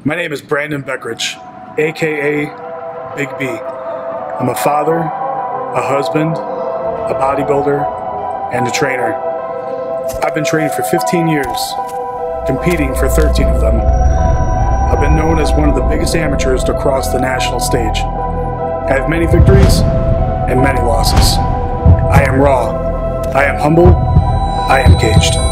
My name is Brandon Beckrich, aka Big B. I'm a father, a husband, a bodybuilder, and a trainer. I've been training for 15 years, competing for 13 of them. I've been known as one of the biggest amateurs to cross the national stage. I have many victories and many losses. I am raw, I am humble, I am caged.